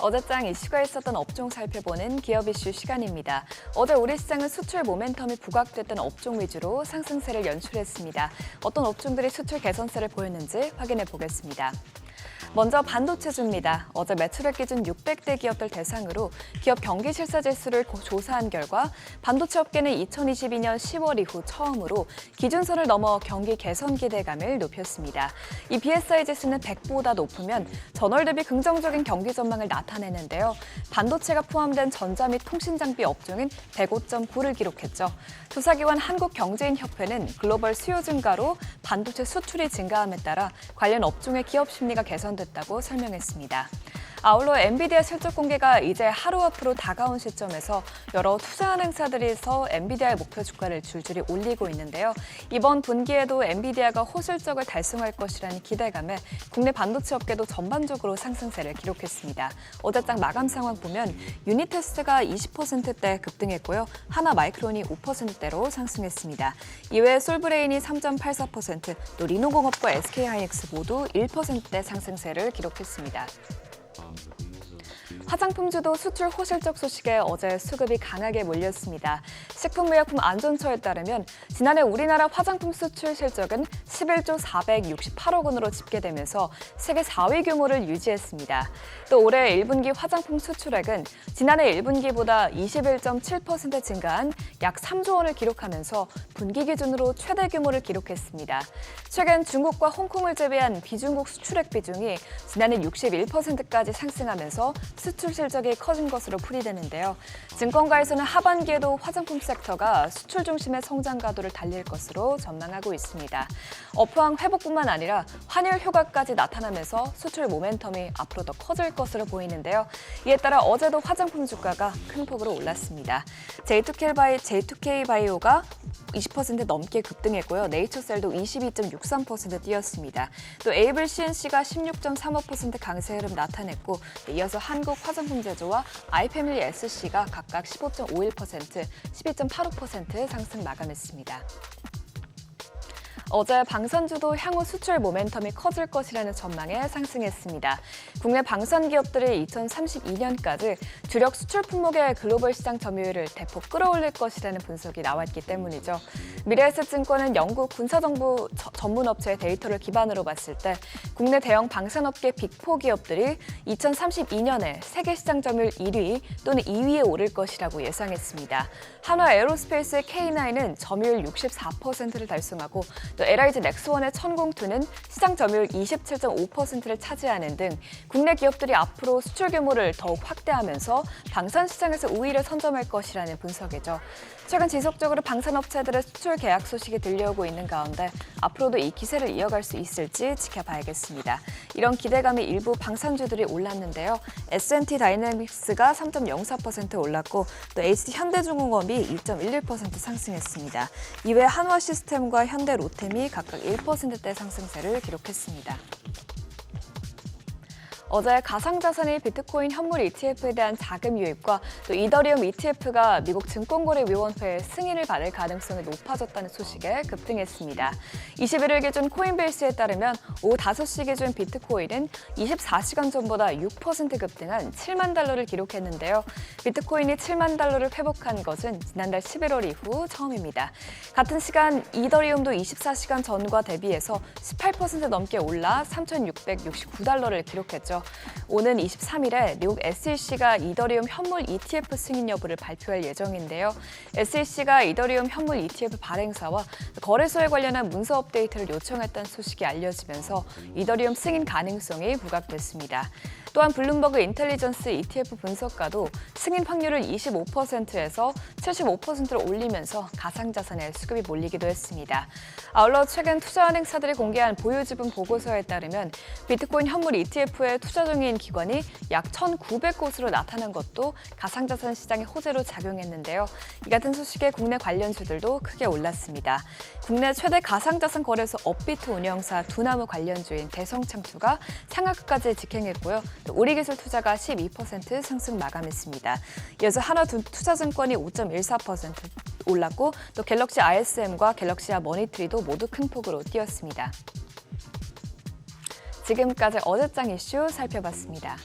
어제장 이슈가 있었던 업종 살펴보는 기업 이슈 시간입니다. 어제 우리 시장은 수출 모멘텀이 부각됐던 업종 위주로 상승세를 연출했습니다. 어떤 업종들이 수출 개선세를 보였는지 확인해 보겠습니다. 먼저 반도체주입니다. 어제 매출액 기준 600대 기업들 대상으로 기업 경기실사지수를 조사한 결과 반도체 업계는 2022년 10월 이후 처음으로 기준선을 넘어 경기 개선 기대감을 높였습니다. 이 BSI 지수는 100보다 높으면 전월 대비 긍정적인 경기 전망을 나타내는데요. 반도체가 포함된 전자 및 통신장비 업종은 105.9를 기록했죠. 조사기관 한국경제인협회는 글로벌 수요 증가로 반도체 수출이 증가함에 따라 관련 업종의 기업 심리가 개선됐다고 설명했습니다. 아울러 엔비디아 실적 공개가 이제 하루 앞으로 다가온 시점에서 여러 투자한 행사들에서 엔비디아의 목표 주가를 줄줄이 올리고 있는데요. 이번 분기에도 엔비디아가 호실적을 달성할 것이라는 기대감에 국내 반도체 업계도 전반적으로 상승세를 기록했습니다. 어제장 마감 상황 보면 유니테스가 20%대 급등했고요. 하나마이크론이 5%대로 상승했습니다. 이외에 솔브레인이 3.84%, 또 리노공업과 SK하이닉스 모두 1%대 상승세를 기록했습니다. 화장품주도 수출 호실적 소식에 어제 수급이 강하게 몰렸습니다. 식품의약품 안전처에 따르면 지난해 우리나라 화장품 수출 실적은 11조 468억 원으로 집계되면서 세계 4위 규모를 유지했습니다. 또 올해 1분기 화장품 수출액은 지난해 1분기보다 21.7% 증가한 약 3조 원을 기록하면서 분기 기준으로 최대 규모를 기록했습니다. 최근 중국과 홍콩을 제외한 비중국 수출액 비중이 지난해 61%까지 상승하면서 수출 실적이 커진 것으로 풀이되는데요. 증권가에서는 하반기에도 화장품 섹터가 수출 중심의 성장 가도를 달릴 것으로 전망하고 있습니다. 업황 회복뿐만 아니라 환율 효과까지 나타나면서 수출 모멘텀이 앞으로 더 커질 것으로 보이는데요. 이에 따라 어제도 화장품 주가가 큰 폭으로 올랐습니다. J2K 바이오가 20% 넘게 급등했고요. 네이처셀도 22.63% 뛰었습니다. 또 에이블 CNC가 16.35% 강세 흐름 나타냈고 이어서 한국 화장품 제조와 아이패밀리 SC가 각각 15.51%, 12.85% 상승 마감했습니다. 어제 방산주도 향후 수출 모멘텀이 커질 것이라는 전망에 상승했습니다. 국내 방산 기업들이 2032년까지 주력 수출 품목의 글로벌 시장 점유율을 대폭 끌어올릴 것이라는 분석이 나왔기 때문이죠. 미래에셋증권은 영국 군사정보 전문업체의 데이터를 기반으로 봤을 때 국내 대형 방산업계 빅4 기업들이 2032년에 세계 시장 점유율 1위 또는 2위에 오를 것이라고 예상했습니다. 한화에어로스페이스의 K9은 점유율 64%를 달성하고 또 LIG 넥스원의 천공투는 시장 점유율 27.5%를 차지하는 등 국내 기업들이 앞으로 수출 규모를 더욱 확대하면서 방산 시장에서 우위를 선점할 것이라는 분석이죠. 최근 지속적으로 방산업체들의 수출 계약 소식이 들려오고 있는 가운데 앞으로도 이 기세를 이어갈 수 있을지 지켜봐야겠습니다. 이런 기대감이 일부 방산주들이 올랐는데요. S&T 다이내믹스가 3.04% 올랐고 또 HD현대중공업이 2.11% 상승했습니다. 이외 한화시스템과 현대로템이 각각 1%대 상승세를 기록했습니다. 어제 가상자산의 비트코인 현물 ETF에 대한 자금 유입과 또 이더리움 ETF가 미국 증권거래위원회의 승인을 받을 가능성이 높아졌다는 소식에 급등했습니다. 21일 기준 코인베이스에 따르면 오후 5시 기준 비트코인은 24시간 전보다 6% 급등한 7만 달러를 기록했는데요. 비트코인이 7만 달러를 회복한 것은 지난달 11월 이후 처음입니다. 같은 시간 이더리움도 24시간 전과 대비해서 18% 넘게 올라 3,669달러를 기록했죠. 오는 23일에 미국 SEC가 이더리움 현물 ETF 승인 여부를 발표할 예정인데요. SEC가 이더리움 현물 ETF 발행사와 거래소에 관련한 문서 업데이트를 요청했다는 소식이 알려지면서 이더리움 승인 가능성이 부각됐습니다. 또한 블룸버그 인텔리전스 ETF 분석가도 승인 확률을 25%에서 75%로 올리면서 가상자산에 수급이 몰리기도 했습니다. 아울러 최근 투자한 행사들이 공개한 보유지분 보고서에 따르면 비트코인 현물 ETF에 투자 중인 기관이 약 1,900곳으로 나타난 것도 가상자산 시장의 호재로 작용했는데요. 이 같은 소식에 국내 관련주들도 크게 올랐습니다. 국내 최대 가상자산 거래소 업비트 운영사 두나무 관련주인 대성창투가 상한가까지 직행했고요. 우리기술투자가 12% 상승 마감했습니다. 이어서 하나투자증권이 5.14% 올랐고 또 갤럭시 ISM과 갤럭시아 머니트리도 모두 큰 폭으로 뛰었습니다. 지금까지 어제장 이슈 살펴봤습니다.